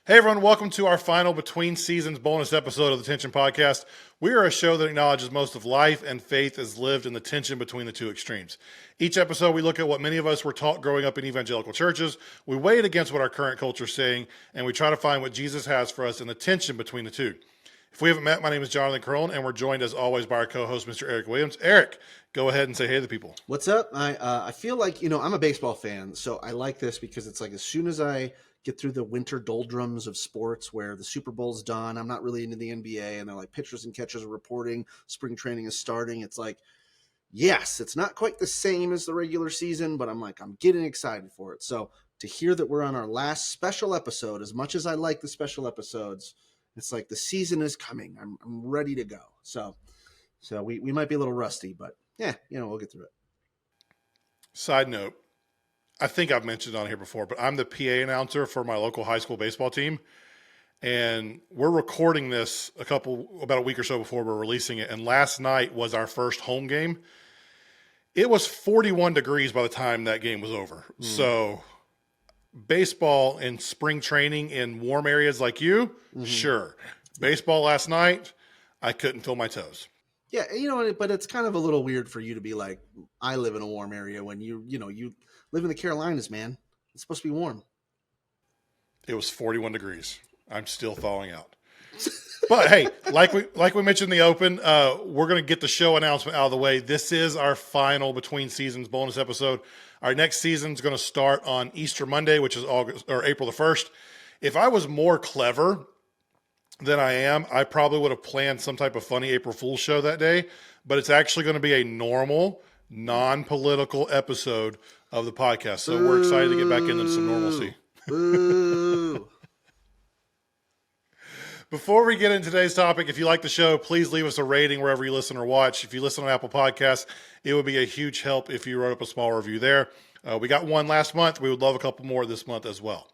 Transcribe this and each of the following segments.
Hey everyone, welcome to our final between seasons bonus episode of the Tension Podcast. We are a show that acknowledges most of life and faith is lived in the tension between the two extremes. Each episode, we look at what many of us were taught growing up in evangelical churches, we weigh it against what our current culture is saying, and we try to find what Jesus has for us in the tension between the two. If we haven't met, my name is Jonathan Crone, and we're joined as always by our co-host, Mr. Eric Williams. Eric, go ahead and say hey to the people. What's up? I feel like, I'm a baseball fan, so I like this because it's like as soon as I get through the winter doldrums of sports where the Super Bowl's done, I'm not really into the NBA, and they're like pitchers and catchers are reporting, spring training is starting. It's like, yes, it's not quite the same as the regular season, but I'm getting excited for it. So to hear that we're on our last special episode, as much as I like the special episodes, it's like the season is coming. I'm ready to go. So we might be a little rusty, but yeah, we'll get through it. Side note, I think I've mentioned on here before, but I'm the PA announcer for my local high school baseball team. And we're recording this about a week or so before we're releasing it. And last night was our first home game. It was 41 degrees by the time that game was over. So baseball and spring training in warm areas like you, sure. Baseball last night, I couldn't feel my toes. Yeah, but it's kind of a little weird for you to be like, I live in a warm area when you live in the Carolinas, man. It's supposed to be warm. It was 41 degrees. I'm still thawing out. But hey, like we mentioned in the open, we're going to get the show announcement out of the way. This is our final between seasons bonus episode. Our next season is going to start on Easter Monday, which is April the 1st. If I was more clever than I am, I probably would have planned some type of funny April Fool's show that day, but it's actually going to be a normal, non-political episode of the podcast. So we're excited to get back into some normalcy. Boo. Before we get into today's topic, if you like the show, please leave us a rating wherever you listen or watch. If you listen on Apple Podcasts, it would be a huge help if you wrote up a small review there. We got one last month. We would love a couple more this month as well.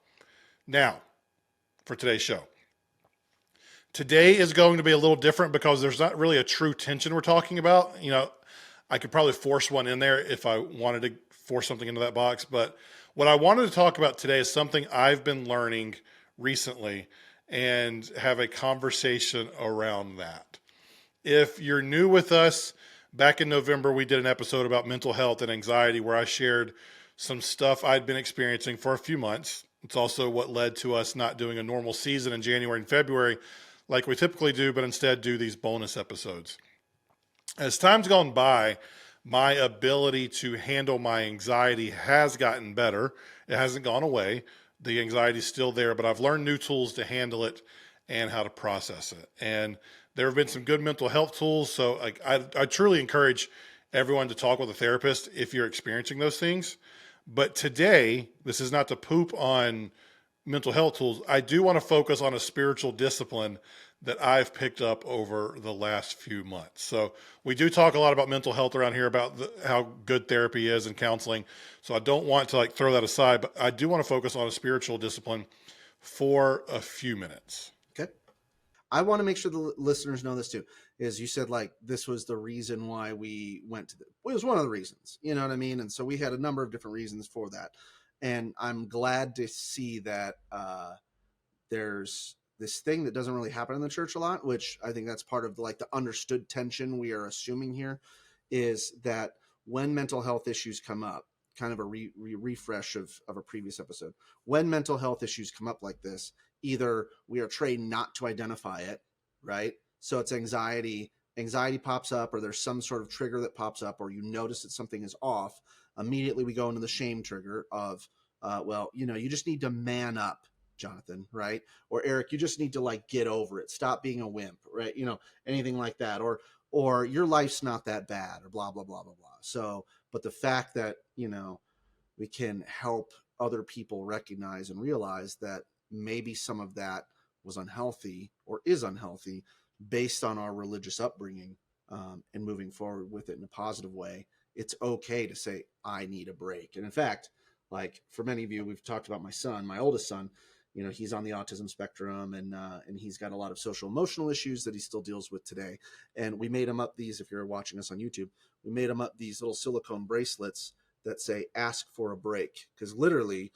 Now, for today's show. Today is going to be a little different because there's not really a true tension we're talking about. I could probably force one in there if I wanted to force something into that box. But what I wanted to talk about today is something I've been learning recently and have a conversation around that. If you're new with us, back in November, we did an episode about mental health and anxiety where I shared some stuff I'd been experiencing for a few months. It's also what led to us not doing a normal season in January and February like we typically do, but instead do these bonus episodes. As time's gone by, my ability to handle my anxiety has gotten better. It hasn't gone away. The anxiety is still there, but I've learned new tools to handle it and how to process it. And there have been some good mental health tools. So I truly encourage everyone to talk with a therapist if you're experiencing those things. But today, this is not to poop on mental health tools. I do want to focus on a spiritual discipline that I've picked up over the last few months. So we do talk a lot about mental health around here, about how good therapy is and counseling. So I don't want to throw that aside, but I do want to focus on a spiritual discipline for a few minutes. Okay. I want to make sure the listeners know this too, is you said this was the reason why we went to it was one of the reasons, you know what I mean? And so we had a number of different reasons for that. And I'm glad to see that there's this thing that doesn't really happen in the church a lot, which I think that's part of the understood tension we are assuming here, is that when mental health issues come up, kind of a refresh of a previous episode, when mental health issues come up like this, either we are trained not to identify it, right? So it's anxiety pops up, or there's some sort of trigger that pops up, or you notice that something is off. Immediately we go into the shame trigger of, you just need to man up, Jonathan, right? Or Eric, you just need to get over it. Stop being a wimp, right? Anything like that. Or your life's not that bad, or blah, blah, blah, blah, blah. So, but the fact that, we can help other people recognize and realize that maybe some of that was unhealthy or is unhealthy based on our religious upbringing, and moving forward with it in a positive way. It's okay to say, I need a break. And in fact, for many of you, we've talked about my son, my oldest son, he's on the autism spectrum, and he's got a lot of social emotional issues that he still deals with today. And we made him up these, if you're watching us on YouTube, we made him up these little silicone bracelets that say, ask for a break. Because literally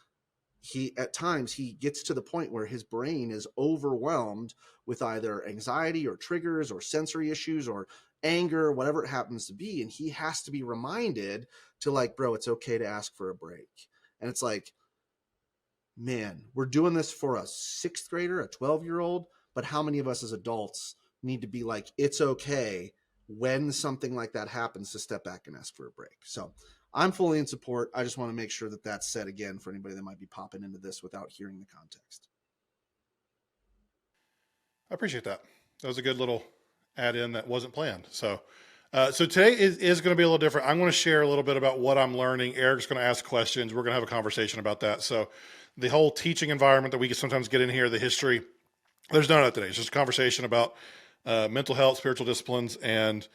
at times he gets to the point where his brain is overwhelmed with either anxiety or triggers or sensory issues or anger, whatever it happens to be. And he has to be reminded to like, bro, it's okay to ask for a break. And it's like, man, we're doing this for a 6th grader, a 12-year-old, but how many of us as adults need to be like, it's okay when something like that happens to step back and ask for a break? So I'm fully in support. I just want to make sure that that's said again for anybody that might be popping into this without hearing the context. I appreciate that. That was a good little add in that wasn't planned. So today is going to be a little different. I'm going to share a little bit about what I'm learning. Eric's going to ask questions. We're going to have a conversation about that. So the whole teaching environment that we can sometimes get in here, the history, there's none of that today. It's just a conversation about mental health, spiritual disciplines, and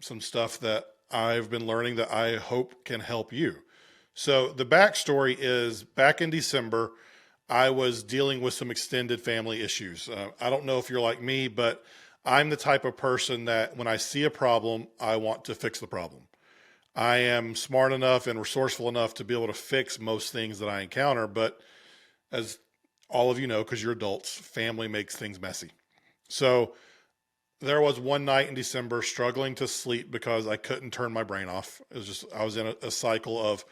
some stuff that I've been learning that I hope can help you. So the backstory is back in December, I was dealing with some extended family issues. I don't know if you're like me, but I'm the type of person that when I see a problem, I want to fix the problem. I am smart enough and resourceful enough to be able to fix most things that I encounter. But as all of you know, because you're adults, family makes things messy. So there was one night in December struggling to sleep because I couldn't turn my brain off. It was just, I was in a cycle of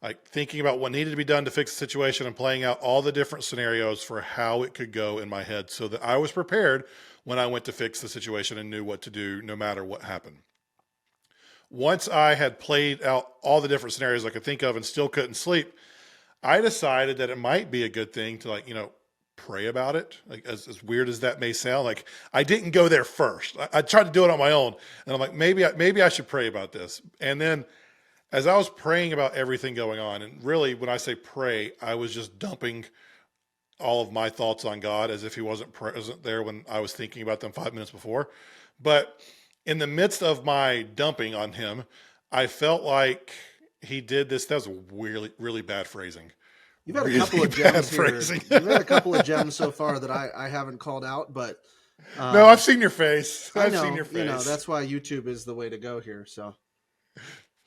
like thinking about what needed to be done to fix the situation and playing out all the different scenarios for how it could go in my head so that I was prepared when I went to fix the situation and knew what to do no matter what happened. Once I had played out all the different scenarios I could think of and still couldn't sleep, I decided that it might be a good thing to pray about it. Like as weird as that may sound, like I didn't go there first. I tried to do it on my own and I'm like, maybe I should pray about this. And then as I was praying about everything going on, and really when I say pray, I was just dumping all of my thoughts on God as if he wasn't present there when I was thinking about them 5 minutes before. But in the midst of my dumping on him, I felt like he did this. That was really, really bad phrasing. You've had a Really couple of bad gems here. phrasing. You've had a couple of gems so far that I haven't called out, but no, I've seen your face. I I've know, seen your face. that's why YouTube is the way to go here. So,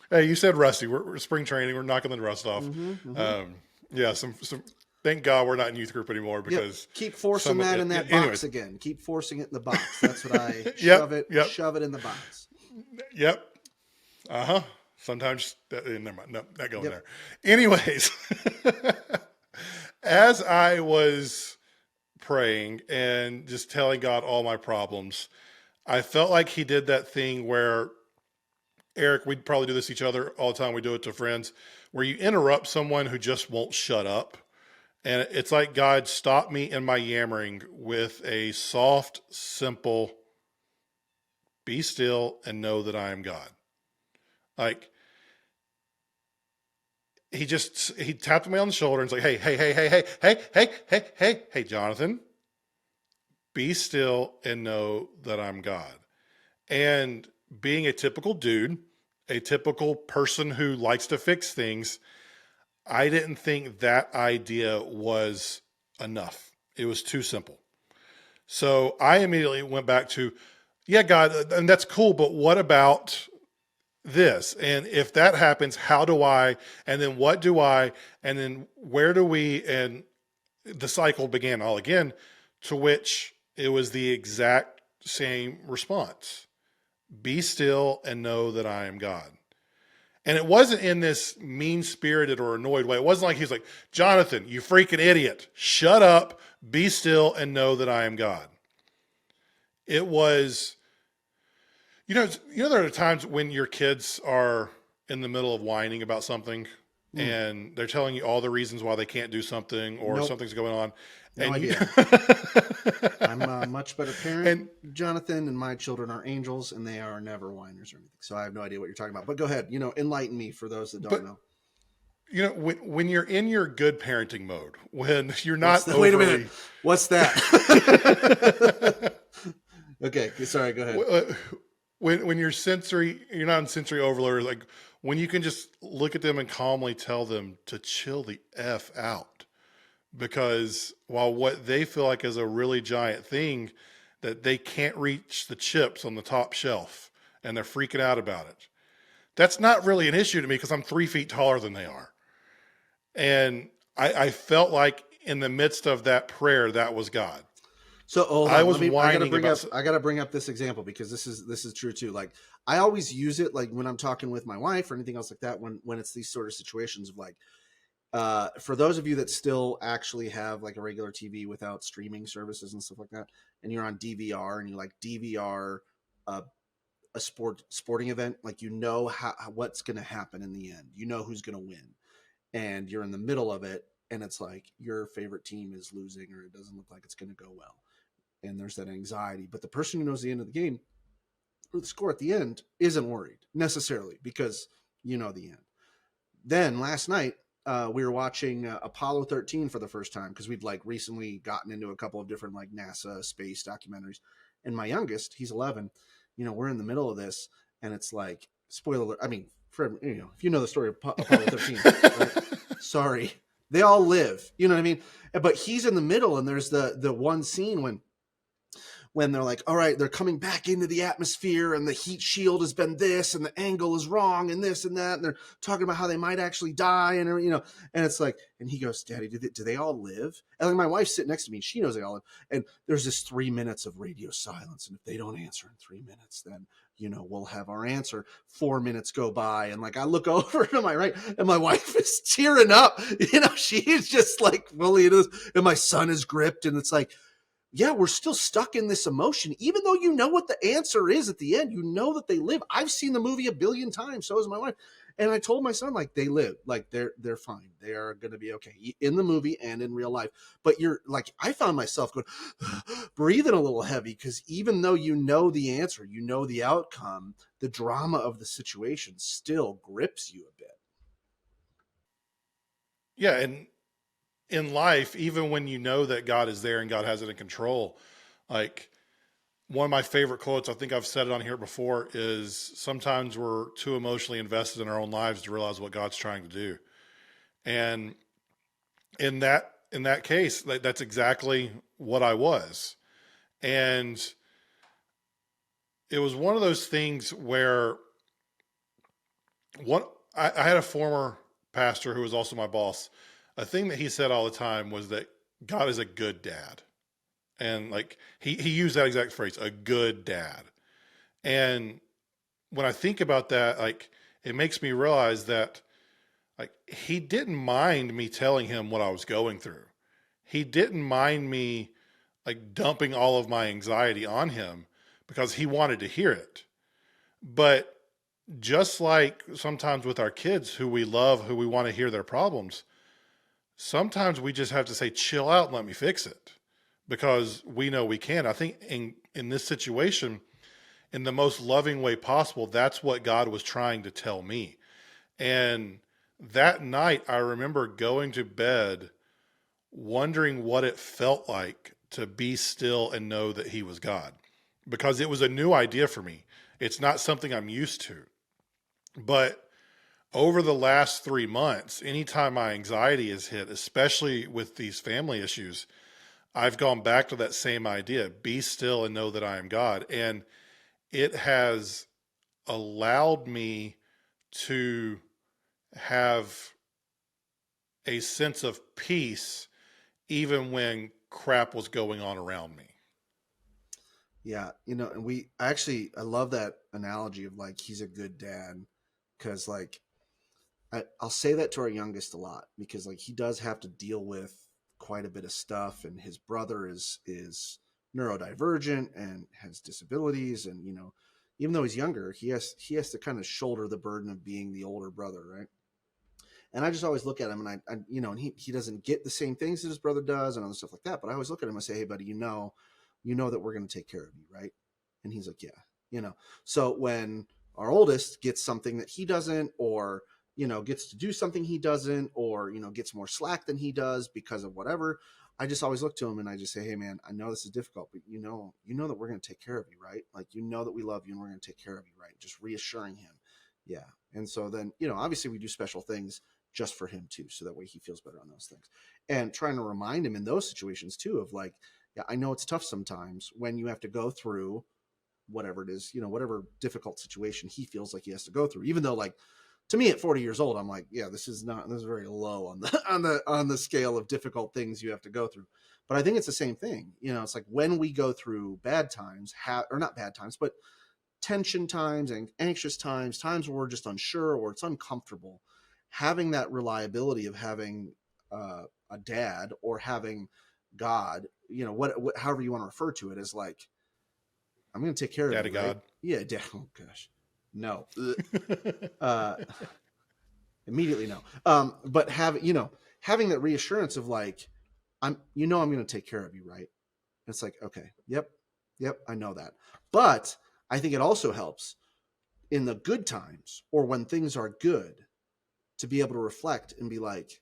hey, you said rusty. We're spring training. We're knocking the rust off. Yeah, some. Thank God we're not in youth group anymore because keep forcing that in that box again. Keep forcing it in the box. That's what I shove it in the box. Yep. Sometimes never mind. No, not going there. Anyways, as I was praying and just telling God all my problems, I felt like he did that thing where Eric, we'd probably do this to each other all the time. We do it to friends where you interrupt someone who just won't shut up. And it's like God stopped me in my yammering with a soft, simple, be still and know that I am God. Like he tapped me on the shoulder and was like, hey, Jonathan, be still and know that I'm God. And being a typical dude, a typical person who likes to fix things, I didn't think that idea was enough. It was too simple. So I immediately went back to, yeah, God, and that's cool, but what about this? And if that happens, how do I, and then what do I, and then where do we, and the cycle began all again, to which it was the exact same response. Be still and know that I am God. And it wasn't in this mean-spirited or annoyed way. It wasn't like he's like, Jonathan, you freaking idiot. Shut up, be still, and know that I am God. It was, there are times when your kids are in the middle of whining about something and they're telling you all the reasons why they can't do something or something's going on. No idea. I'm a much better parent, Jonathan, and my children are angels, and they are never whiners or anything. So I have no idea what you're talking about. But go ahead. Enlighten me for those that don't know. When you're in your good parenting mode, when you're not wait a minute. What's that? Okay, sorry, go ahead. When you're not in sensory overload, like when you can just look at them and calmly tell them to chill the F out. Because while what they feel like is a really giant thing, that they can't reach the chips on the top shelf and they're freaking out about it. That's not really an issue to me because I'm 3 feet taller than they are. And I felt like in the midst of that prayer, that was God. So hold I on, was whining about. I gotta bring up this example because this is true too. Like I always use it like when I'm talking with my wife or anything else like that when it's these sort of situations of like for those of you that still actually have like a regular TV without streaming services and stuff like that, and you're on DVR and you like DVR uh, a sporting event, like you know what's going to happen in the end, you know who's going to win, and you're in the middle of it, and it's like your favorite team is losing or it doesn't look like it's going to go well, and there's that anxiety. But the person who knows the end of the game or the score at the end isn't worried necessarily because you know the end. Then last night we were watching Apollo 13 for the first time because we'd like recently gotten into a couple of different like NASA space documentaries. And my youngest, he's 11. You know, we're in the middle of this, and it's like spoiler alert. I mean, for you know, if you know the story of Apollo 13, right? Sorry, they all live. You know what I mean? But he's in the middle, and there's the one scene when they're like, all right, they're coming back into the atmosphere and the heat shield has been this and the angle is wrong and this and that. And they're talking about how they might actually die. And, you know, and it's like, and he goes, Daddy, do they all live? And like my wife's sitting next to me, she knows they all live. And there's this 3 minutes of radio silence. And if they don't answer in 3 minutes, then, you know, we'll have our answer. 4 minutes go by. And like, I look over to my right and my wife is tearing up, you know, she's just like fully it is. And my son is gripped. And it's like, yeah, we're still stuck in this emotion, even though you know what the answer is at the end. You know that they live. I've seen the movie a billion times. So has my wife. And I told my son, like, they live, like they're fine. They are going to be okay in the movie and in real life. But you're like, I found myself going, breathing a little heavy because even though you know the answer, you know the outcome, the drama of the situation still grips you a bit. Yeah, and in life, even when you know that God is there and God has it in control, like one of my favorite quotes, I think I've said it on here before, is sometimes we're too emotionally invested in our own lives to realize what God's trying to do. And in that case, that's exactly what I was. And it was one of those things where I had a former pastor who was also my boss. A thing that he said all the time was that God is a good dad. And like he used that exact phrase, a good dad. And when I think about that, like it makes me realize that like he didn't mind me telling him what I was going through. He didn't mind me like dumping all of my anxiety on him because he wanted to hear it. But just like sometimes with our kids who we love, who we want to hear their problems, sometimes we just have to say, chill out and let me fix it because we know we can. I think in this situation, in the most loving way possible, that's what God was trying to tell me. And that night, I remember going to bed wondering what it felt like to be still and know that He was God because it was a new idea for me. It's not something I'm used to. But over the last 3 months, anytime my anxiety is hit, especially with these family issues, I've gone back to that same idea be still and know that I am God. And it has allowed me to have a sense of peace even when crap was going on around me. Yeah, you know, and I love that analogy of like he's a good dad because like I'll say that to our youngest a lot because like he does have to deal with quite a bit of stuff, and his brother is neurodivergent and has disabilities, and you know, even though he's younger, he has to kind of shoulder the burden of being the older brother, right? And I just always look at him, and I you know, and he doesn't get the same things that his brother does and other stuff like that, but I always look at him and say, hey, buddy, you know that we're going to take care of you, right? And he's like, yeah, you know. So when our oldest gets something that he doesn't, or you know, gets to do something he doesn't, or you know, gets more slack than he does because of whatever, I just always look to him and I just say, hey, man, I know this is difficult, but you know that we're going to take care of you, right? Like you know that we love you and we're going to take care of you, right? Just reassuring him, yeah. And so then you know, obviously we do special things just for him too, so that way he feels better on those things, and trying to remind him in those situations too of like, yeah, I know it's tough sometimes when you have to go through whatever it is, you know, whatever difficult situation he feels like he has to go through, even though like to me at 40 years old, I'm like, yeah, this is very low on the on the scale of difficult things you have to go through. But I think it's the same thing. It's like when we go through bad times, or not bad times, but tension times and anxious times where we're just unsure or it's uncomfortable, having that reliability of having a dad or having God, however you want to refer to it, is like, I'm going to take care of Daddy you, right? God. Yeah, dad. Oh gosh, no. uh, Immediately no. But having that reassurance of like, I'm going to take care of you, right? And it's like, okay, yep, I know that. But I think it also helps in the good times or when things are good to be able to reflect and be like,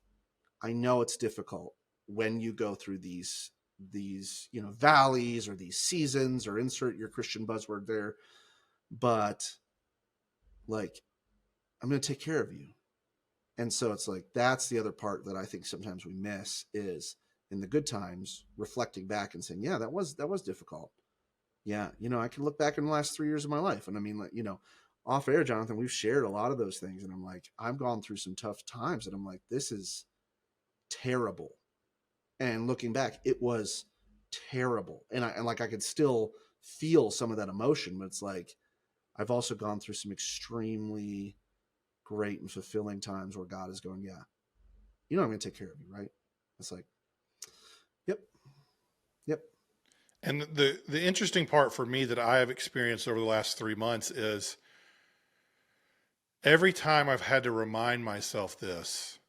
I know it's difficult when you go through these valleys or these seasons, or insert your Christian buzzword there, but like, I'm going to take care of you. And so it's like, that's the other part that I think sometimes we miss, is in the good times reflecting back and saying, yeah, that was difficult. Yeah. I can look back in the last 3 years of my life. And I mean, like, off air, Jonathan, we've shared a lot of those things. And I'm like, I've gone through some tough times and I'm like, this is terrible. And looking back, it was terrible. And I could still feel some of that emotion, but it's like, I've also gone through some extremely great and fulfilling times where God is going, yeah, I'm going to take care of you, right? It's like, yep. And the interesting part for me that I have experienced over the last 3 months is every time I've had to remind myself this,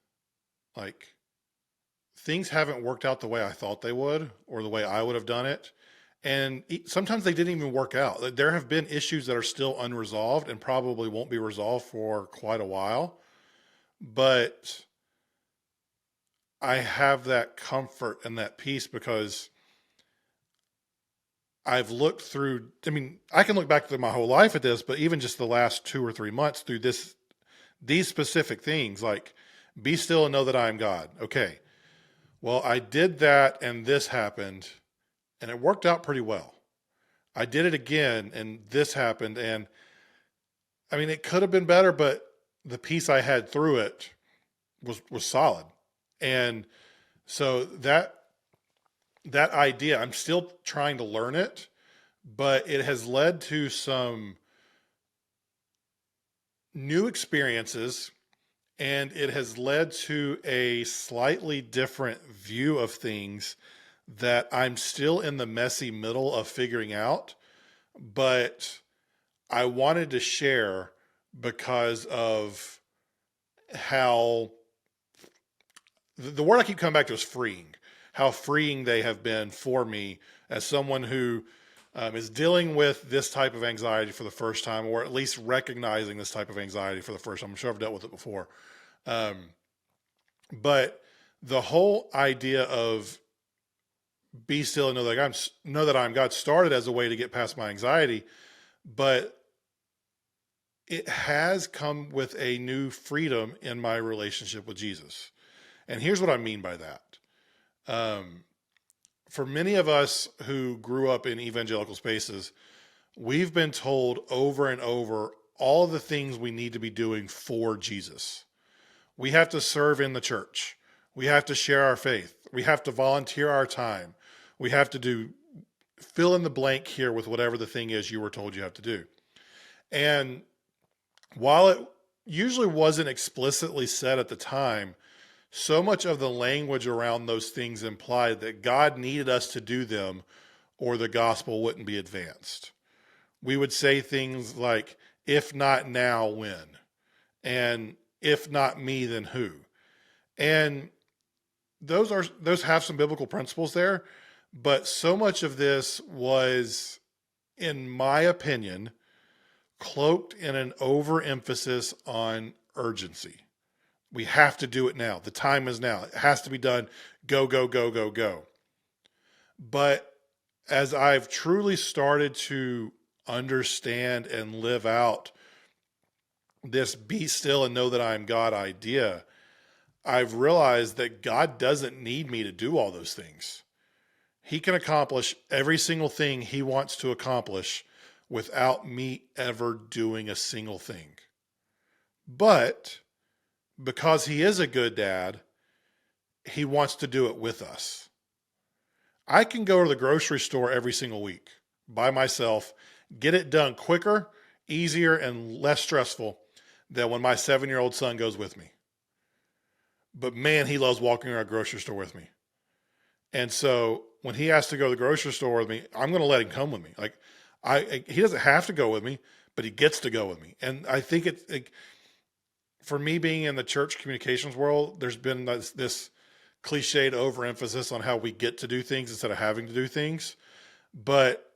like, things haven't worked out the way I thought they would or the way I would have done it. And sometimes they didn't even work out. There have been issues that are still unresolved and probably won't be resolved for quite a while. But I have that comfort and that peace because I've looked through, I mean, I can look back through my whole life at this, but even just the last 2 or 3 months through these specific things, like, be still and know that I am God. Okay. Well, I did that and this happened and it worked out pretty well. I did it again and this happened. And I mean, it could have been better, but the peace I had through it was solid. And so that idea, I'm still trying to learn it, but it has led to some new experiences and it has led to a slightly different view of things that I'm still in the messy middle of figuring out, but I wanted to share because of how the word I keep coming back to is freeing, how freeing they have been for me as someone who is dealing with this type of anxiety for the first time, or at least recognizing this type of anxiety for the first time. I'm sure I've dealt with it before. But the whole idea of be still and know that I'm God started as a way to get past my anxiety, but it has come with a new freedom in my relationship with Jesus. And here's what I mean by that. For many of us who grew up in evangelical spaces, we've been told over and over all of the things we need to be doing for Jesus. We have to serve in the church. We have to share our faith. We have to volunteer our time. We have to fill in the blank here with whatever the thing is you were told you have to do. And while it usually wasn't explicitly said at the time, so much of the language around those things implied that God needed us to do them or the gospel wouldn't be advanced. We would say things like, if not now, when? And if not me, then who? And those have some biblical principles there, but so much of this was, in my opinion, cloaked in an overemphasis on urgency. We have to do it now. The time is now. It has to be done. Go, go, go, go, go. But as I've truly started to understand and live out this be still and know that I am God idea, I've realized that God doesn't need me to do all those things. He can accomplish every single thing he wants to accomplish without me ever doing a single thing. But because he is a good dad, he wants to do it with us. I can go to the grocery store every single week by myself, get it done quicker, easier, and less stressful than when my 7-year-old son goes with me. But man, he loves walking around a grocery store with me. And so when he has to go to the grocery store with me, I'm going to let him come with me. Like he doesn't have to go with me, but he gets to go with me. And I think for me being in the church communications world, there's been this cliched overemphasis on how we get to do things instead of having to do things. But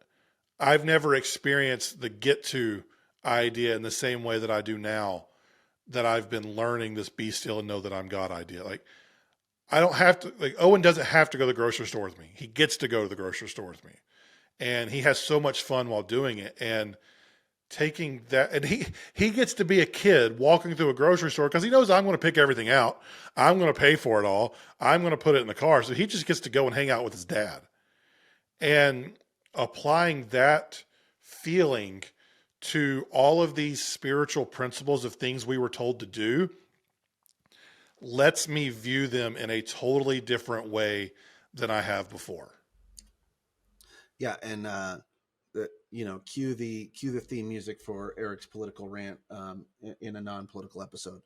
I've never experienced the get to idea in the same way that I do now, that I've been learning this be still and know that I'm God idea. Like I don't have to, like Owen doesn't have to go to the grocery store with me. He gets to go to the grocery store with me. And he has so much fun while doing it. And taking that, and he gets to be a kid walking through a grocery store because he knows I'm going to pick everything out. I'm going to pay for it all. I'm going to put it in the car. So he just gets to go and hang out with his dad. And applying that feeling to all of these spiritual principles of things we were told to do lets me view them in a totally different way than I have before. Yeah, and cue the theme music for Eric's political rant in a non-political episode.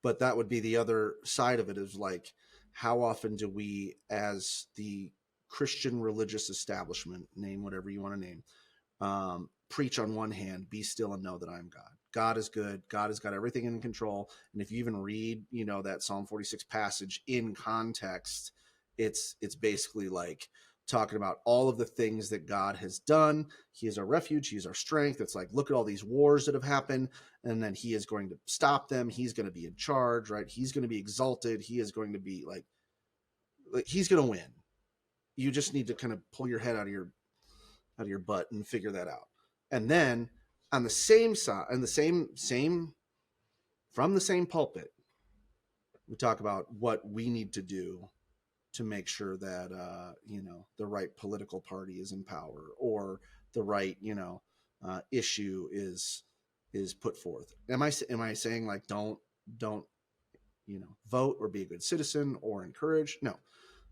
But that would be the other side of it, is like, how often do we, as the Christian religious establishment, name whatever you want to name, preach on one hand, be still and know that I am God. God is good. God has got everything in control. And if you even read, that Psalm 46 passage in context, it's basically like talking about all of the things that God has done. He is our refuge. He is our strength. It's like, look at all these wars that have happened, and then he is going to stop them. He's going to be in charge, right? He's going to be exalted. He is going to be like he's going to win. You just need to kind of pull your head out of your butt and figure that out. And then on the same side, and from the same pulpit, we talk about what we need to do to make sure that the right political party is in power, or the right issue is put forth. Am I saying like don't vote or be a good citizen or encourage? No,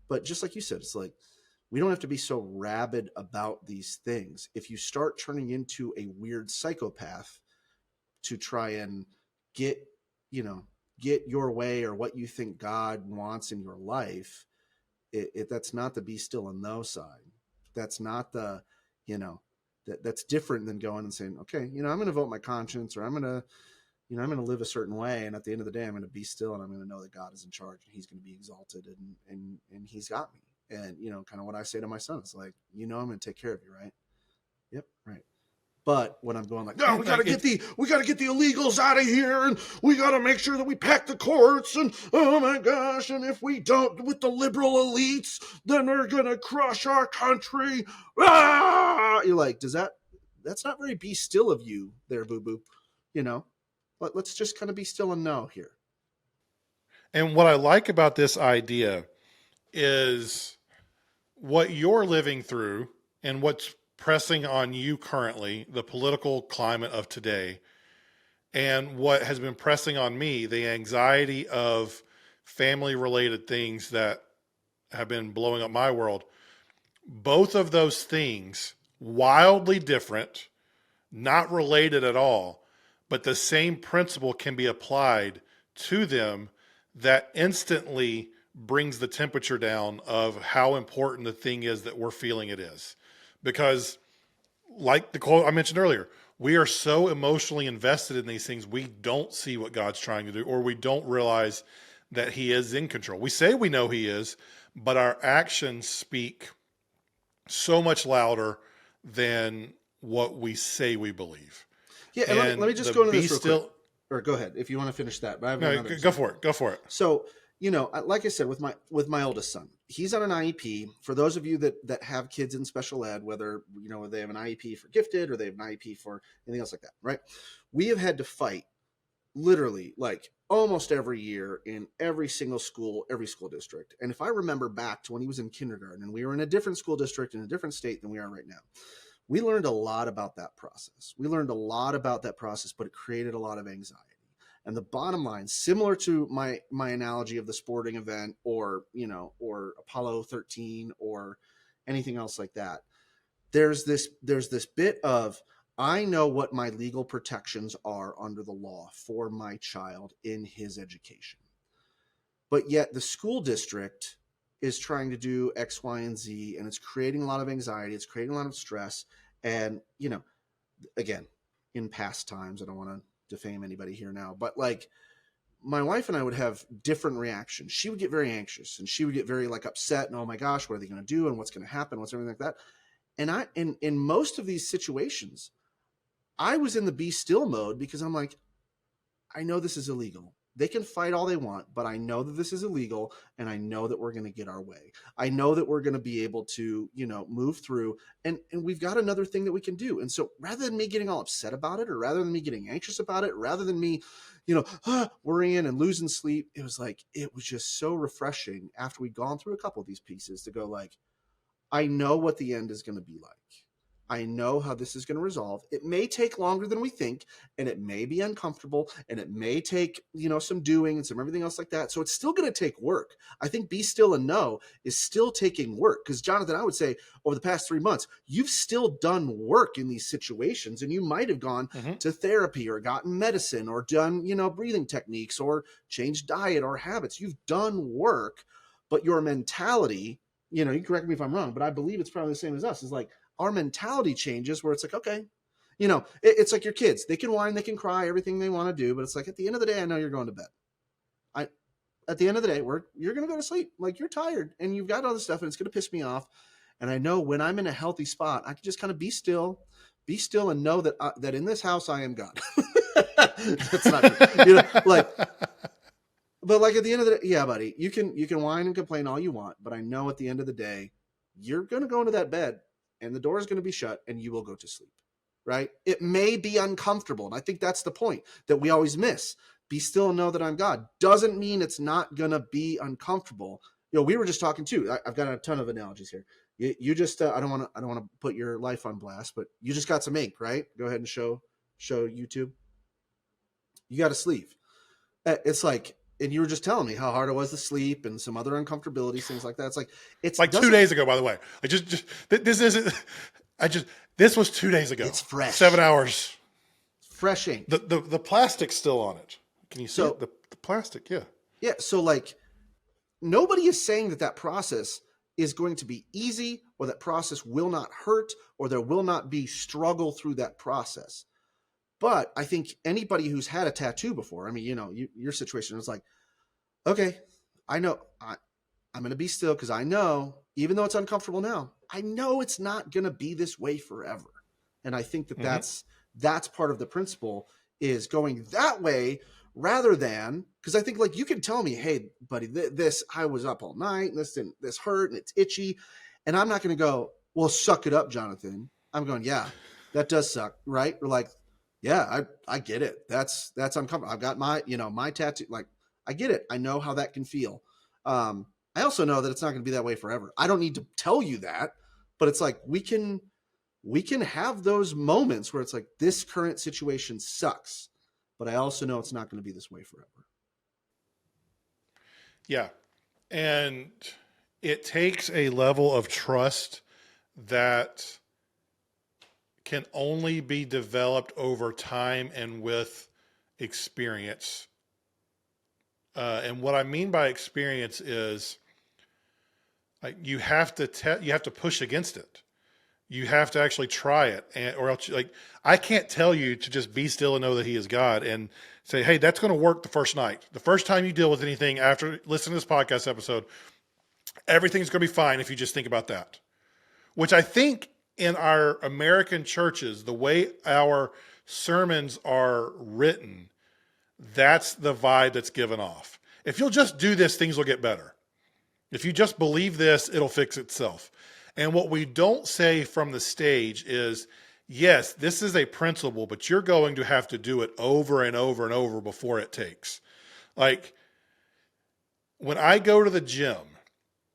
but just like you said, it's like we don't have to be so rabid about these things. If you start turning into a weird psychopath to try and get your way or what you think God wants in your life, that's not the be still and know side. That's not the, that's different than going and saying, okay, I'm going to vote my conscience, or I'm going to live a certain way. And at the end of the day, I'm going to be still, and I'm going to know that God is in charge, and he's going to be exalted, and he's got me. And, kind of what I say to my son, it's like, I'm going to take care of you. Right. Yep. Right. But when I'm going like, no, we got to get the illegals out of here, and we got to make sure that we pack the courts, and oh my gosh, and if we don't with the liberal elites, then they're going to crush our country. Ah! You're like, that's not very be still of you there, boo-boo. But let's just kind of be still and know here. And what I like about this idea is what you're living through and what's pressing on you currently, the political climate of today, and what has been pressing on me, the anxiety of family related things that have been blowing up my world. Both of those things, wildly different, not related at all, but the same principle can be applied to them that instantly brings the temperature down of how important the thing is that we're feeling it is. Because, like the quote I mentioned earlier, we are so emotionally invested in these things, we don't see what God's trying to do, or we don't realize that he is in control. We say we know he is, but our actions speak so much louder than what we say we believe. Yeah, and let me just go into this real quick. Or go ahead if you want to finish that. But I have another example. Go for it. So, like I said, with my oldest son, he's on an IEP. For those of you that have kids in special ed, whether they have an IEP for gifted or they have an IEP for anything else like that, right? We have had to fight literally like almost every year in every single school, every school district. And if I remember back to when he was in kindergarten and we were in a different school district in a different state than we are right now, we learned a lot about that process. But it created a lot of anxiety. And the bottom line, similar to my analogy of the sporting event, or Apollo 13 or anything else like that, there's this bit of, I know what my legal protections are under the law for my child in his education. But yet the school district is trying to do X, Y, and Z, and it's creating a lot of anxiety. It's creating a lot of stress. And, again, in past times, I don't want to defame anybody here now, but like, my wife and I would have different reactions. She would get very anxious, and she would get very like upset, and oh my gosh, what are they going to do? And what's going to happen? What's everything like that? And in most of these situations, I was in the be still mode, because I'm like, I know this is illegal. They can fight all they want, but I know that this is illegal, and I know that we're going to get our way. I know that we're going to be able to, move through, and we've got another thing that we can do. And so rather than me getting all upset about it, or rather than me getting anxious about it, rather than me, worrying and losing sleep, it was just so refreshing after we'd gone through a couple of these pieces to go like, I know what the end is going to be like. I know how this is going to resolve. It may take longer than we think, and it may be uncomfortable, and it may take, some doing and some everything else like that. So it's still going to take work. I think be still and know is still taking work, because Jonathan, I would say over the past 3 months, you've still done work in these situations, and you might have gone to therapy or gotten medicine or done, breathing techniques or changed diet or habits. You've done work, but your mentality, you can correct me if I'm wrong, but I believe it's probably the same as us. Is like, our mentality changes where it's like, okay, it's like your kids. They can whine, they can cry, everything they want to do, but it's like, at the end of the day, I know you're going to bed. At the end of the day, you're going to go to sleep. Like, you're tired and you've got all this stuff, and it's going to piss me off. And I know when I'm in a healthy spot, I can just kind of be still and know that that in this house I am God. That's not true. But like, at the end of the day, yeah, buddy, you can whine and complain all you want, but I know at the end of the day, you're going to go into that bed, and the door is going to be shut, and you will go to sleep, right? It may be uncomfortable. And I think that's the point that we always miss. Be still and know that I'm God doesn't mean it's not going to be uncomfortable. We were just talking too. I've got a ton of analogies here. You just, I don't want to put your life on blast, but you just got some ink, right? Go ahead and show YouTube. You got a sleeve. It's like, and you were just telling me how hard it was to sleep and some other uncomfortabilities, things like that. It's like 2 days ago, by the way. This was 2 days ago. It's fresh. 7 hours. Fresh ink. The plastic's still on it. Can you see it? The plastic? Yeah. Yeah. So like, nobody is saying that process is going to be easy, or that process will not hurt, or there will not be struggle through that process. But I think anybody who's had a tattoo before, I mean, your situation is like, okay, I know I'm going to be still, because I know, even though it's uncomfortable now, I know it's not going to be this way forever. And I think that that's part of the principle, is going that way, rather than, because I think, like, you can tell me, hey, buddy, this, I was up all night, and this hurt, and it's itchy. And I'm not going to go, well, suck it up, Jonathan. I'm going, yeah, that does suck. Right. Or like, yeah, I get it. That's uncomfortable. I've got my tattoo. Like, I get it. I know how that can feel. I also know that it's not going to be that way forever. I don't need to tell you that, but it's like, we can have those moments where it's like, this current situation sucks, but I also know it's not going to be this way forever. Yeah. And it takes a level of trust that can only be developed over time and with experience. And what I mean by experience is, like, you have to push against it. You have to actually try it, or else, like, I can't tell you to just be still and know that He is God and say, hey, that's going to work the first night. The first time you deal with anything after listening to this podcast episode, everything's going to be fine if you just think about that. Which I think in our American churches, the way our sermons are written, that's the vibe that's given off. If you'll just do this, things will get better. If you just believe this, it'll fix itself. And what we don't say from the stage is, yes, this is a principle, but you're going to have to do it over and over and over before it takes. Like, when I go to the gym,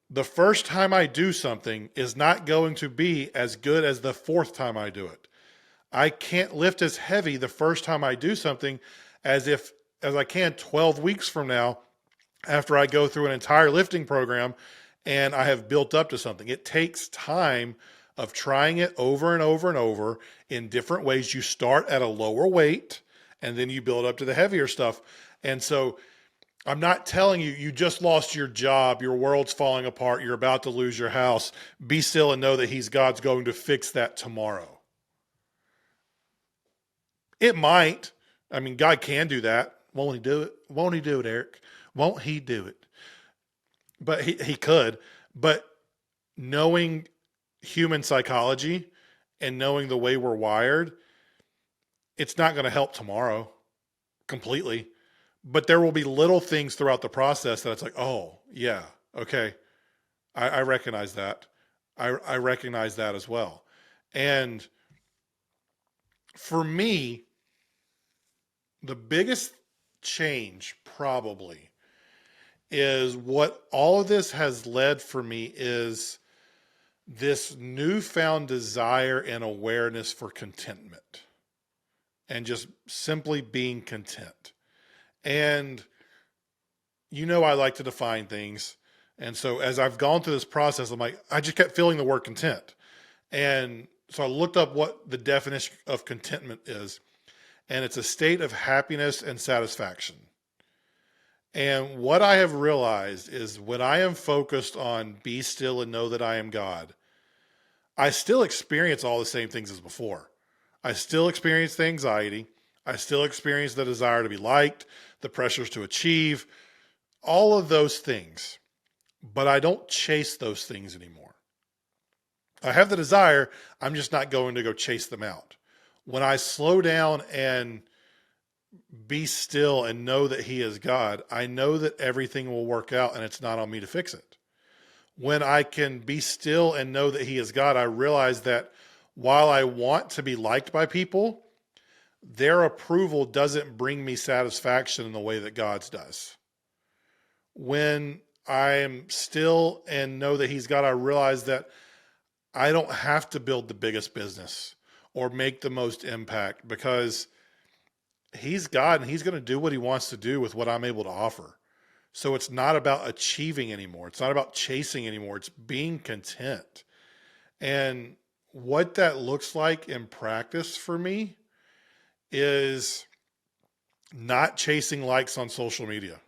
the first time I do something is not going to be as good as the fourth time I do it. I can't lift as heavy the first time I do something as if as I can 12 weeks from now after I go through an entire lifting program and I have built up to something. It takes time of trying it over and over and over in different ways. You start at a lower weight and then you build up to the heavier stuff. And so I'm not telling you, you just lost your job, your world's falling apart, you're about to lose your house. Be still and know that God's going to fix that tomorrow. It might. I mean, God can do that. Won't he do it? Won't he do it, Eric? Won't he do it? But he could. But knowing human psychology and knowing the way we're wired, it's not going to help tomorrow completely. But there will be little things throughout the process that it's like, oh, yeah, okay. I recognize that. I recognize that as well. And for me, the biggest change probably is what all of this has led for me is this newfound desire and awareness for contentment and just simply being content. And I like to define things. And so as I've gone through this process, I'm like, I just kept feeling the word content. And so I looked up what the definition of contentment is. And it's a state of happiness and satisfaction. And what I have realized is when I am focused on be still and know that I am God, I still experience all the same things as before. I still experience the anxiety. I still experience the desire to be liked, the pressures to achieve, all of those things. But I don't chase those things anymore. I have the desire, I'm just not going to go chase them out. When I slow down and be still and know that he is God, I know that everything will work out and it's not on me to fix it. When I can be still and know that he is God, I realize that while I want to be liked by people, their approval doesn't bring me satisfaction in the way that God's does. When I am still and know that he's God, I realize that I don't have to build the biggest business or make the most impact because he's God and he's going to do what he wants to do with what I'm able to offer. So it's not about achieving anymore. It's not about chasing anymore. It's being content. And what that looks like in practice for me is not chasing likes on social media.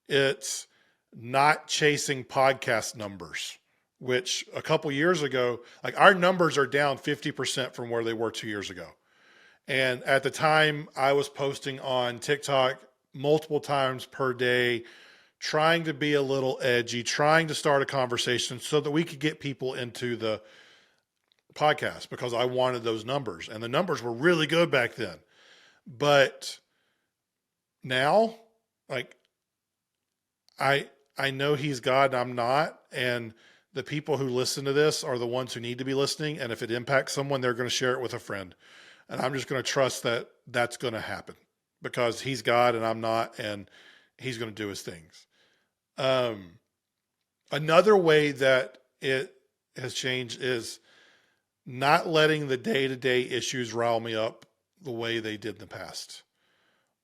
It's not chasing podcast numbers, which a couple years ago, like our numbers are down 50% from where they were 2 years ago. And at the time I was posting on TikTok multiple times per day, trying to be a little edgy, trying to start a conversation so that we could get people into the podcast because I wanted those numbers. And the numbers were really good back then. But now, like, I know he's God and I'm not. And the people who listen to this are the ones who need to be listening. And if it impacts someone, they're going to share it with a friend. And I'm just going to trust that that's going to happen because he's God and I'm not, and he's going to do his things. Another way that it has changed is not letting the day-to-day issues rile me up the way they did in the past,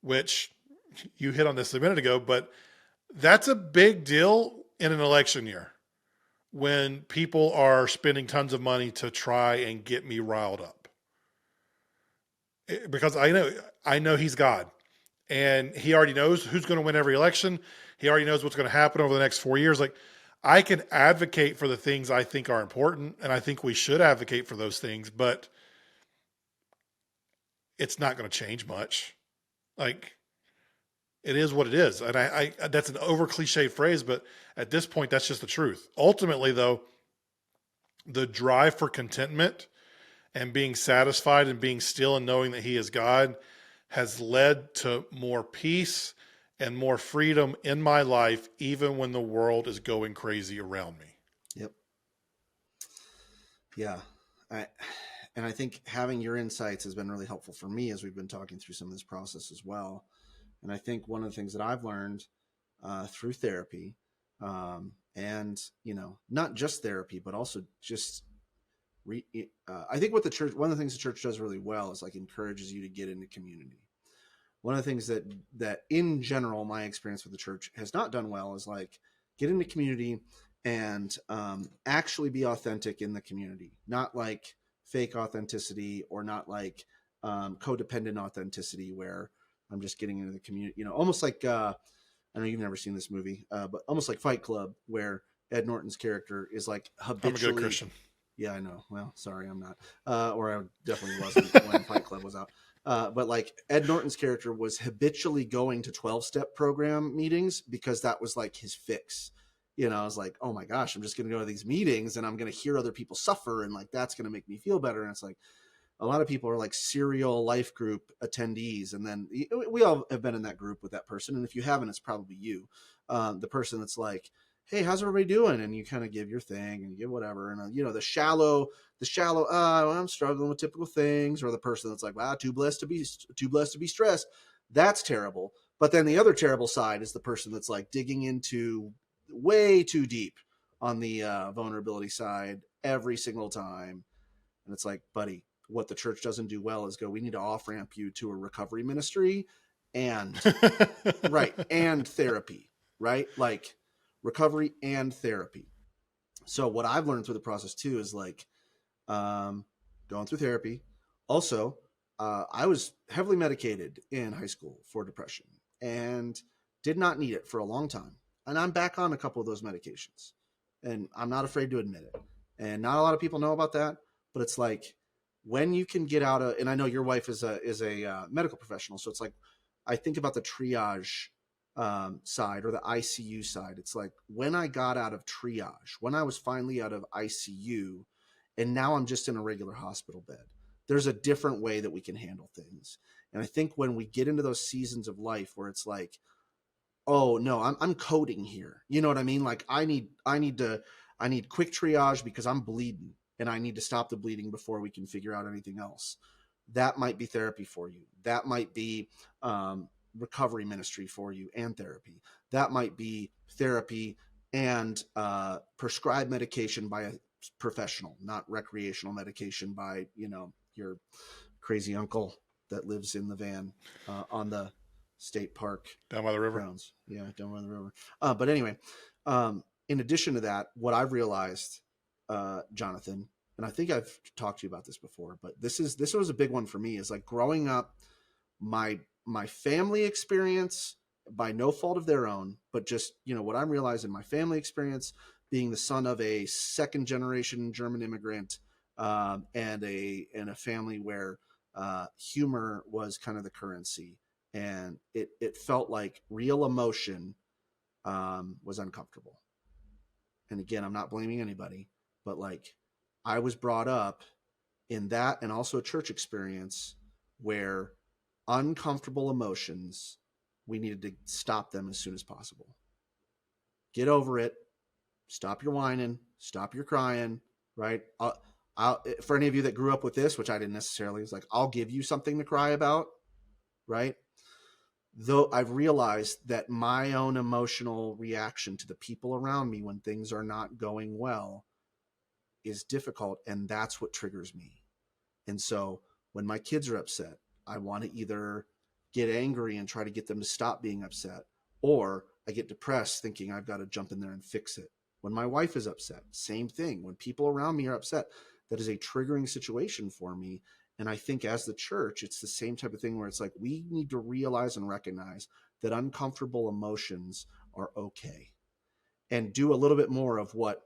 which you hit on this a minute ago, but that's a big deal in an election year when people are spending tons of money to try and get me riled up. Because I know he's God and he already knows who's going to win every election. He already knows what's going to happen over the next 4 years. Like I can advocate for the things I think are important. And I think we should advocate for those things, but it's not going to change much. Like it is what it is. And I that's an over cliche phrase, but at this point, that's just the truth. Ultimately though, the drive for contentment and being satisfied and being still and knowing that he is God has led to more peace and more freedom in my life, even when the world is going crazy around me. Yep. Yeah. I think having your insights has been really helpful for me as we've been talking through some of this process as well. And I think one of the things that I've learned through therapy, and not just therapy, but also just I think what one of the things the church does really well is like encourages you to get into community, one of the things that in general, my experience with the church has not done well is like get into community and actually be authentic in the community, not like fake authenticity or not like codependent authenticity where I'm just getting into the community, you know, almost like I know you've never seen this movie, but almost like Fight Club, where Ed Norton's character is like I'm a good habitually. Christian. Yeah, I know. Well, sorry, I'm not, or I definitely wasn't when Fight Club was out. But like Ed Norton's character was habitually going to 12-step program meetings because that was like his fix. You know, I was like, oh my gosh, I'm just going to go to these meetings and I'm going to hear other people suffer, and like that's going to make me feel better. And it's like, a lot of people are like serial life group attendees, and then we all have been in that group with that person, and if you haven't, it's probably you, the person that's like, hey, how's everybody doing, and you kind of give your thing and you give whatever, and you know, the shallow I'm struggling with typical things, or the person that's like, wow, too blessed to be stressed. That's terrible. But then the other terrible side is the person that's like digging into way too deep on the vulnerability side every single time. And it's like, buddy, what the church doesn't do well is go, we need to off ramp you to a recovery ministry and right. And therapy, right? Like recovery and therapy. So what I've learned through the process too is like going through therapy. Also, I was heavily medicated in high school for depression and did not need it for a long time. And I'm back on a couple of those medications, and I'm not afraid to admit it. And not a lot of people know about that, but it's like when you can get out of, and I know your wife is a medical professional. So it's like, I think about the triage side or the ICU side. It's like when I got out of triage, when I was finally out of ICU, and now I'm just in a regular hospital bed, there's a different way that we can handle things. And I think when we get into those seasons of life where it's like, oh no, I'm coding here. You know what I mean? Like I need quick triage because I'm bleeding and I need to stop the bleeding before we can figure out anything else. That might be therapy for you. That might be recovery ministry for you and therapy. That might be therapy and prescribed medication by a professional, not recreational medication by, you know, your crazy uncle that lives in the van on the state park Down by the river. grounds. Yeah, down by the river. But anyway, in addition to that, what I've realized, Jonathan, and I think I've talked to you about this before, but this was a big one for me, is like growing up, my family experience, by no fault of their own, but just, you know, what I'm realizing, my family experience being the son of a second generation German immigrant, and a family where humor was kind of the currency, and it felt like real emotion was uncomfortable. And again, I'm not blaming anybody, but like I was brought up in that, and also a church experience where uncomfortable emotions, we needed to stop them as soon as possible. Get over it. Stop your whining. Stop your crying. Right. For any of you that grew up with this, which I didn't necessarily, it's like, I'll give you something to cry about. Right. Though I've realized that my own emotional reaction to the people around me when things are not going well is difficult, and that's what triggers me. And so when my kids are upset, I want to either get angry and try to get them to stop being upset, or I get depressed thinking I've got to jump in there and fix it. When my wife is upset, same thing. When people around me are upset, that is a triggering situation for me. And I think as the church, it's the same type of thing where it's like we need to realize and recognize that uncomfortable emotions are okay, and do a little bit more of what,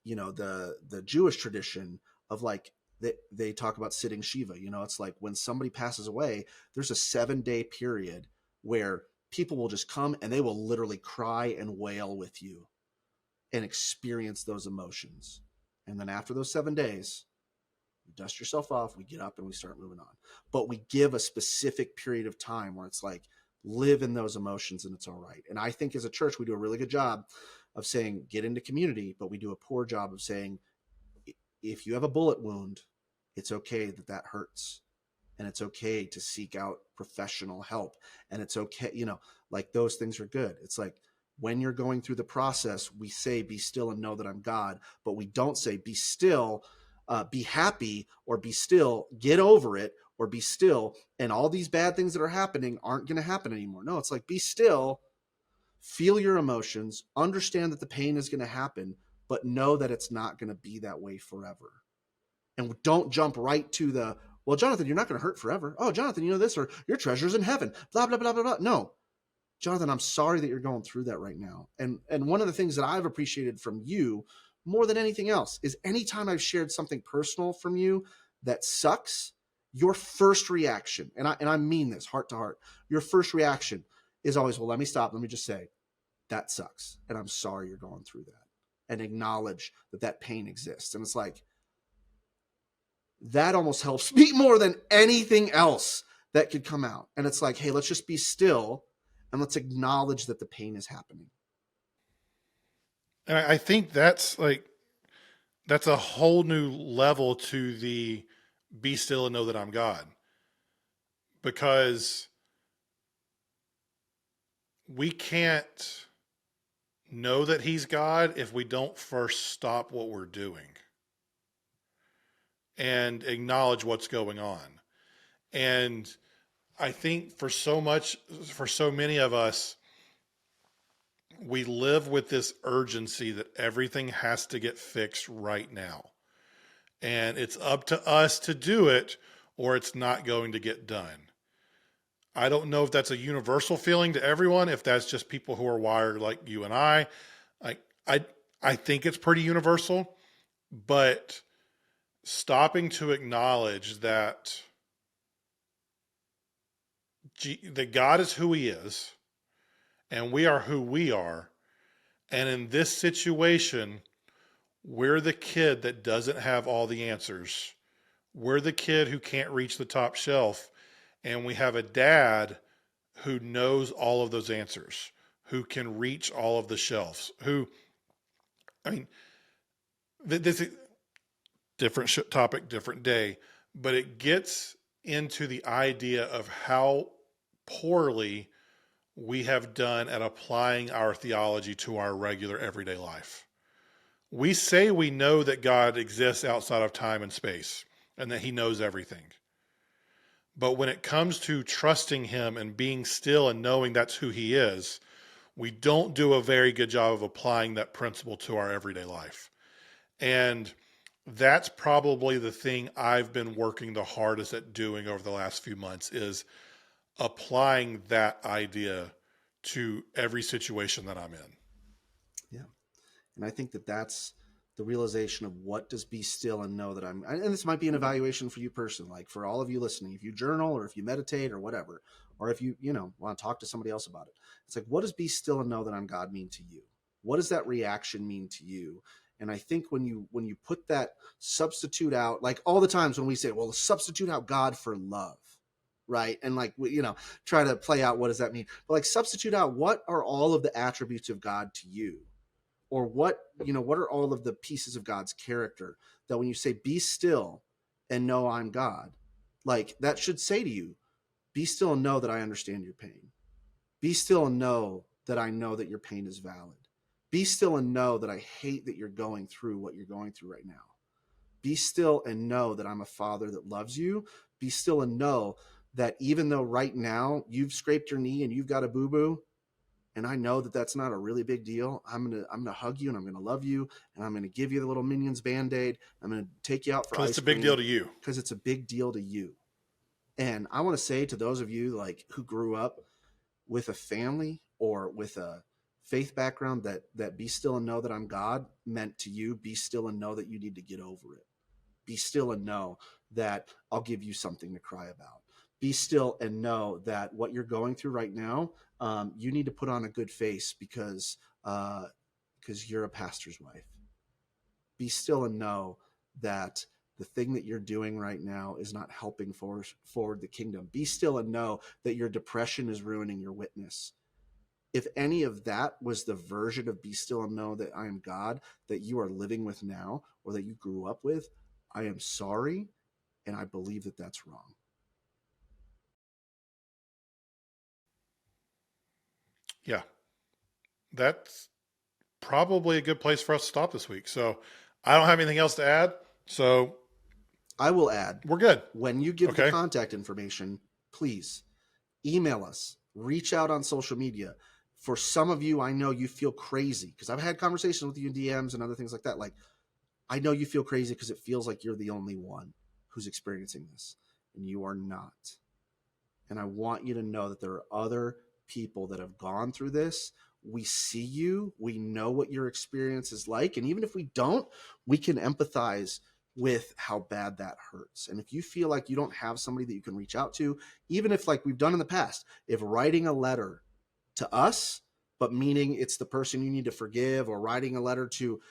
you know, the Jewish tradition of like they talk about sitting Shiva. You know, it's like when somebody passes away, there's a 7-day period where people will just come and they will literally cry and wail with you and experience those emotions. And then after those 7 days, you dust yourself off, we get up and we start moving on. But we give a specific period of time where it's like, live in those emotions and it's all right. And I think as a church, we do a really good job of saying, get into community, but we do a poor job of saying, if you have a bullet wound, it's okay that hurts. And it's okay to seek out professional help. And it's okay, you know, like those things are good. It's like when you're going through the process, we say, be still and know that I'm God, but we don't say, be still, be happy, or be still, get over it, or be still, and all these bad things that are happening aren't going to happen anymore. No, it's like, be still, feel your emotions, understand that the pain is going to happen, but know that it's not going to be that way forever. And don't jump right to the, well, Jonathan, you're not going to hurt forever. Oh, Jonathan, you know this, or your treasure's in heaven, blah, blah, blah, blah, blah. No, Jonathan, I'm sorry that you're going through that right now. And one of the things that I've appreciated from you more than anything else is anytime I've shared something personal from you that sucks, your first reaction, and I mean this heart to heart, your first reaction is always, well, let me stop. Let me just say, that sucks. And I'm sorry you're going through that. And acknowledge that that pain exists. And it's like, that almost helps me more than anything else that could come out. And it's like, hey, let's just be still and let's acknowledge that the pain is happening. And I think that's a whole new level to the be still and know that I'm God. Because we can't know that he's God if we don't first stop what we're doing and acknowledge what's going on. And I think for so many of us, we live with this urgency that everything has to get fixed right now. And it's up to us to do it or it's not going to get done. I don't know if that's a universal feeling to everyone, if that's just people who are wired like you and I. I I I think it's pretty universal, but stopping to acknowledge that that God is who he is and we are who we are. And in this situation, we're the kid that doesn't have all the answers. We're the kid who can't reach the top shelf. And we have a dad who knows all of those answers, who can reach all of the shelves, I mean, this is different topic, different day, but it gets into the idea of how poorly we have done at applying our theology to our regular everyday life. We say we know that God exists outside of time and space and that he knows everything. But when it comes to trusting him and being still and knowing that's who he is, we don't do a very good job of applying that principle to our everyday life. And that's probably the thing I've been working the hardest at doing over the last few months is applying that idea to every situation that I'm in. Yeah. And I think that that's the realization of what does be still and know that and this might be an evaluation for you personally, like for all of you listening, if you journal or if you meditate or whatever, or if you want to talk to somebody else about it, it's like, what does be still and know that I'm God mean to you? What does that reaction mean to you? And I think when you put that, substitute out, like all the times when we say, well, substitute out God for love, right? And like, try to play out, what does that mean? But like, substitute out, what are all of the attributes of God to you? Or what are all of the pieces of God's character that when you say, be still and know I'm God, like that should say to you, be still and know that I understand your pain. Be still and know that I know that your pain is valid. Be still and know that I hate that you're going through what you're going through right now. Be still and know that I'm a father that loves you. Be still and know that even though right now you've scraped your knee and you've got a boo-boo, and I know that that's not a really big deal, I'm gonna hug you and I'm gonna love you and I'm gonna give you the little Minions Band-Aid. I'm gonna take you out for ice cream. Because it's a big deal to you. Because it's a big deal to you. And I want to say to those of you like who grew up with a family or with a faith background that be still and know that I'm God meant to you, be still and know that you need to get over it. Be still and know that I'll give you something to cry about. Be still and know that what you're going through right now, you need to put on a good face because you're a pastor's wife. Be still and know that the thing that you're doing right now is not helping forward the kingdom. Be still and know that your depression is ruining your witness. If any of that was the version of be still and know that I am God that you are living with now or that you grew up with, I am sorry, and I believe that that's wrong. Yeah. That's probably a good place for us to stop this week. So I don't have anything else to add. So I will add, we're good. when you give the Okay. contact information, please email us, reach out on social media. For some of you, I know you feel crazy because I've had conversations with you in DMs and other things like that. Like, I know you feel crazy because it feels like you're the only one who's experiencing this, and you are not. And I want you to know that there are other people that have gone through this. We see you, we know what your experience is like. And even if we don't, we can empathize with how bad that hurts. And if you feel like you don't have somebody that you can reach out to, even if, like we've done in the past, if writing a letter to us, but meaning it's the person you need to forgive, or writing a letter to,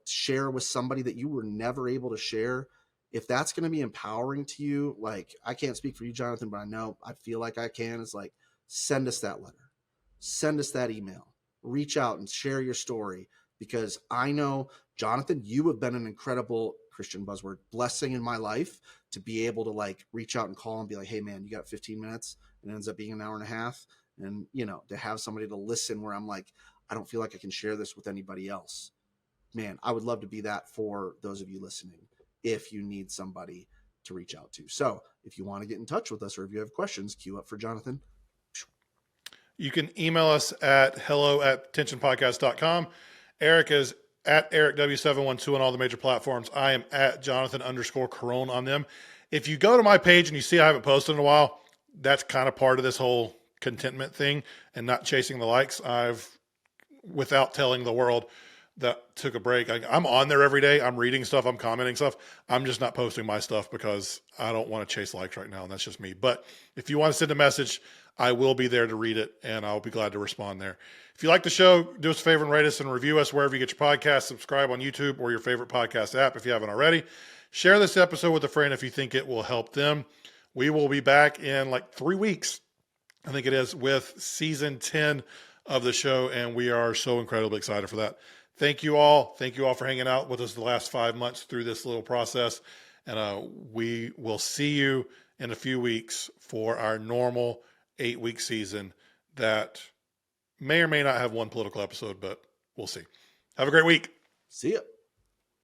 share with somebody that you were never able to share, if that's going to be empowering to you, like, I can't speak for you, Jonathan, but I feel like I can. It's like, send us that letter, send us that email, reach out and share your story. Because I know, Jonathan, you have been an incredible Christian buzzword blessing in my life to be able to like reach out and call and be like, hey man, you got 15 minutes, and it ends up being an hour and a half. And, to have somebody to listen where I'm like, I don't feel like I can share this with anybody else. Man, I would love to be that for those of you listening, if you need somebody to reach out to. So if you want to get in touch with us, or if you have questions, queue up for Jonathan. You can email us at hello@tensionpodcast.com. Eric is at EricW712 on all the major platforms. I am at Jonathan_Carone on them. If you go to my page and you see I haven't posted in a while, that's kind of part of this whole contentment thing and not chasing the likes. Without telling the world, that took a break. I'm on there every day. I'm reading stuff. I'm commenting stuff. I'm just not posting my stuff because I don't want to chase likes right now. And that's just me. But if you want to send a message, I will be there to read it, and I'll be glad to respond there. If you like the show, do us a favor and rate us and review us wherever you get your podcast. Subscribe on YouTube or your favorite podcast app if you haven't already. Share this episode with a friend if you think it will help them. We will be back in like 3 weeks, I think it is, with season 10 of the show, and we are so incredibly excited for that. Thank you all. Thank you all for hanging out with us the last 5 months through this little process. And we will see you in a few weeks for our normal 8-week season that may or may not have one political episode, but we'll see. Have a great week. See ya.